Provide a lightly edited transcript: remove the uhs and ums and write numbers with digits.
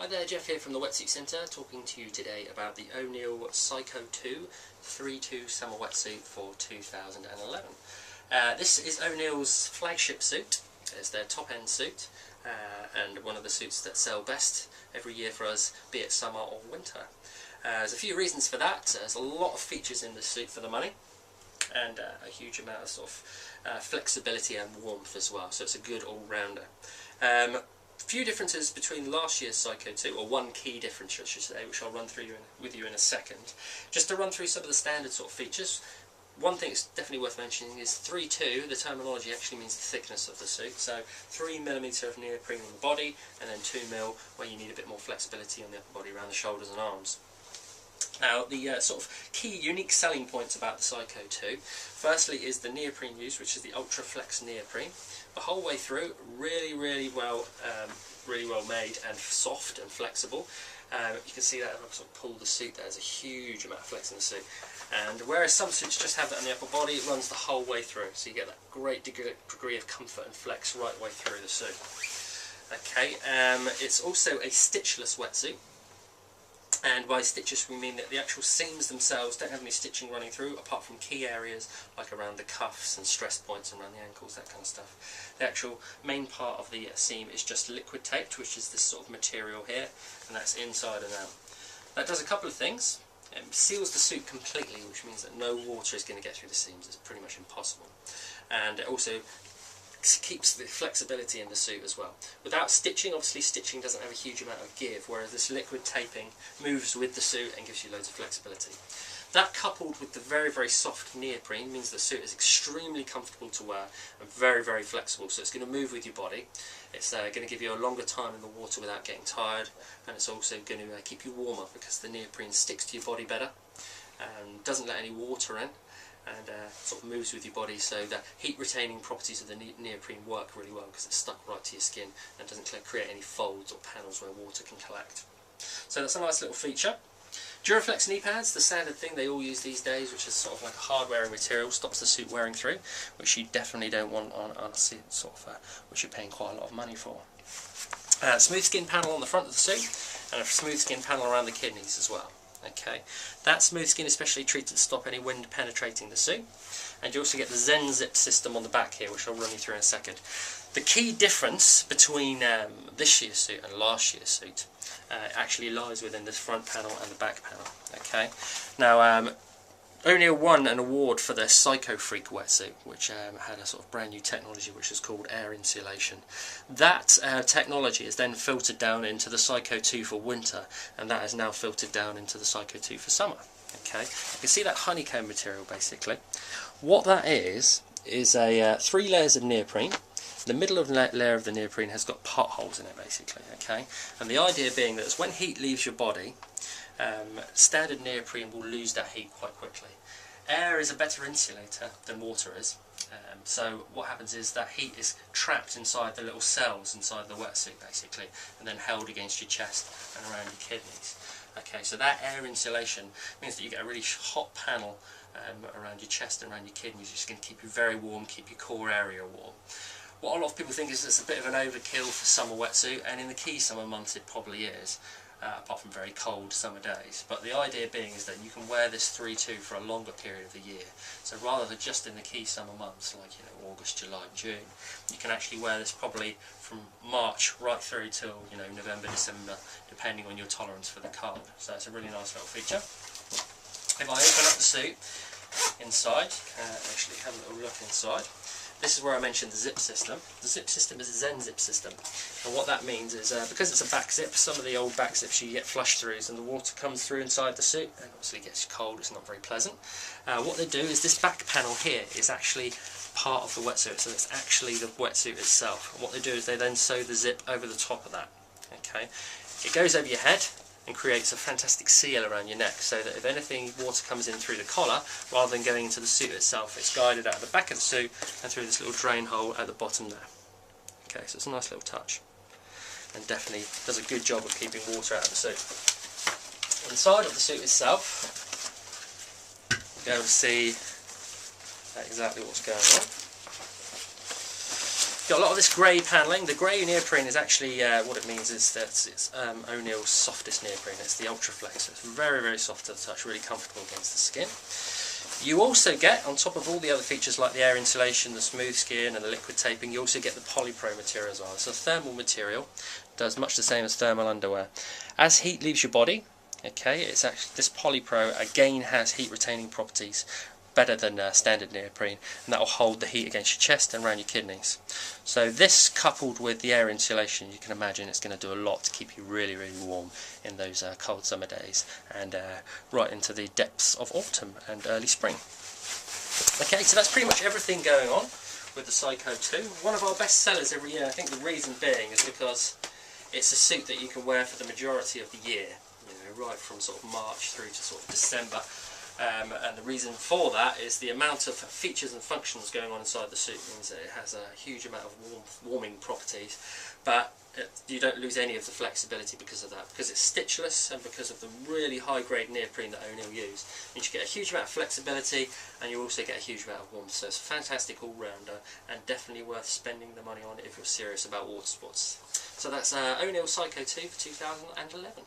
Hi there, Jeff here from the Wetsuit Centre, talking to you today about the Oneill Psycho 2 3-2 summer wetsuit for 2011. This is Oneill's flagship suit. It's their top-end suit and one of the suits that sell best every year for us, be it summer or winter. There's a few reasons for that. There's a lot of features in the suit for the money, and a huge amount of sort of flexibility and warmth as well, so it's a good all-rounder. Few differences between last year's Psycho 2, or one key difference I should say, which I'll run through with you in a second. Just to run through some of the standard sort of features, one thing that's definitely worth mentioning is 3-2, the terminology actually means the thickness of the suit, so 3mm of neoprene on the body, and then 2mm where you need a bit more flexibility on the upper body around the shoulders and arms. Now, the sort of key unique selling points about the Psycho 2, firstly is the neoprene used, which is the Ultra Flex neoprene. The whole way through, really well made and soft and flexible. You can see that if I sort of pull the suit, there's a huge amount of flex in the suit. And whereas some suits just have that on the upper body, it runs the whole way through, so you get that great degree of comfort and flex right way through the suit. Okay, it's also a stitchless wetsuit. And by stitches we mean that the actual seams themselves don't have any stitching running through, apart from key areas like around the cuffs and stress points and around the ankles, that kind of stuff. The actual main part of the seam is just liquid taped, which is this sort of material here, and that's inside and out. That does a couple of things. It seals the suit completely, which means that no water is going to get through the seams. It's pretty much impossible. And it also keeps the flexibility in the suit as well. Without stitching, obviously stitching doesn't have a huge amount of give, whereas this liquid taping moves with the suit and gives you loads of flexibility. That, coupled with the very soft neoprene, means the suit is extremely comfortable to wear and very flexible, so it's going to move with your body. It's going to give you a longer time in the water without getting tired, and it's also going to keep you warmer because the neoprene sticks to your body better and doesn't let any water in, and sort of moves with your body, so the heat retaining properties of the neoprene work really well because it's stuck right to your skin and doesn't create any folds or panels where water can collect. So that's a nice little feature. Duraflex knee pads, the standard thing they all use these days, which is sort of like a hard-wearing material, stops the suit wearing through, which you definitely don't want on a suit sort of which you're paying quite a lot of money for. Smooth skin panel on the front of the suit, and a smooth skin panel around the kidneys as well. Okay, that smooth skin is specially treated to stop any wind penetrating the suit, and you also get the Zen Zip System on the back here, which I'll run you through in a second. The key difference between this year's suit and last year's suit actually lies within this front panel and the back panel. Okay, now Oneill won an award for their Psycho Freak wetsuit, which had a sort of brand new technology which is called air insulation. That technology is then filtered down into the Psycho 2 for winter, and that is now filtered down into the Psycho 2 for summer. Okay, you can see that honeycomb material basically. What that is a 3 layers of neoprene. The middle of the layer of the neoprene has got potholes in it basically. Okay, and the idea being that when heat leaves your body, standard neoprene will lose that heat quite quickly. Air is a better insulator than water is, so what happens is that heat is trapped inside the little cells inside the wetsuit basically, and then held against your chest and around your kidneys. Okay, so that air insulation means that you get a really hot panel around your chest and around your kidneys, which is going to keep you very warm, keep your core area warm. What a lot of people think is it's a bit of an overkill for summer wetsuit, and in the key summer months it probably is. Apart from very cold summer days. But the idea being is that you can wear this 3-2 for a longer period of the year. So rather than just in the key summer months, like August, July, June, you can actually wear this probably from March right through till November, December, depending on your tolerance for the cold. So it's a really nice little feature. If I open up the suit inside, actually have a little look inside. This is where I mentioned the zip system. The zip system is a Zen Zip System, and what that means is because it's a back zip, some of the old back zips you get flush throughs and the water comes through inside the suit, and obviously it gets cold, it's not very pleasant. What they do is this back panel here is actually part of the wetsuit, so it's actually the wetsuit itself. And what they do is they then sew the zip over the top of that. Okay, it goes over your head and creates a fantastic seal around your neck, so that if anything water comes in through the collar, rather than going into the suit itself, it's guided out of the back of the suit and through this little drain hole at the bottom there. Okay, so it's a nice little touch, and definitely does a good job of keeping water out of the suit. Inside of the suit itself, you'll be able to see exactly what's going on. Got a lot of this grey panelling. The grey neoprene is actually, what it means is that it's Oneill softest neoprene. It's the Ultraflex, so it's very, very soft to the touch, really comfortable against the skin. You also get, on top of all the other features like the air insulation, the smooth skin and the liquid taping, you also get the Polypro material as well. It's a thermal material, does much the same as thermal underwear. As heat leaves your body, okay, it's actually, this Polypro again has heat retaining properties better than standard neoprene, and that will hold the heat against your chest and around your kidneys. So this, coupled with the air insulation, you can imagine it's going to do a lot to keep you really, really warm in those cold summer days and right into the depths of autumn and early spring. Okay, so that's pretty much everything going on with the Psycho 2. One of our best sellers every year. I think the reason being is because it's a suit that you can wear for the majority of the year, you know, right from sort of March through to sort of December. And the reason for that is the amount of features and functions going on inside the suit means that it has a huge amount of warming properties, but you don't lose any of the flexibility because of that, because it's stitchless and because of the really high grade neoprene that Oneill use. You get a huge amount of flexibility and you also get a huge amount of warmth, so it's a fantastic all-rounder and definitely worth spending the money on if you're serious about water sports. So that's Oneill Psycho 2 for 2011.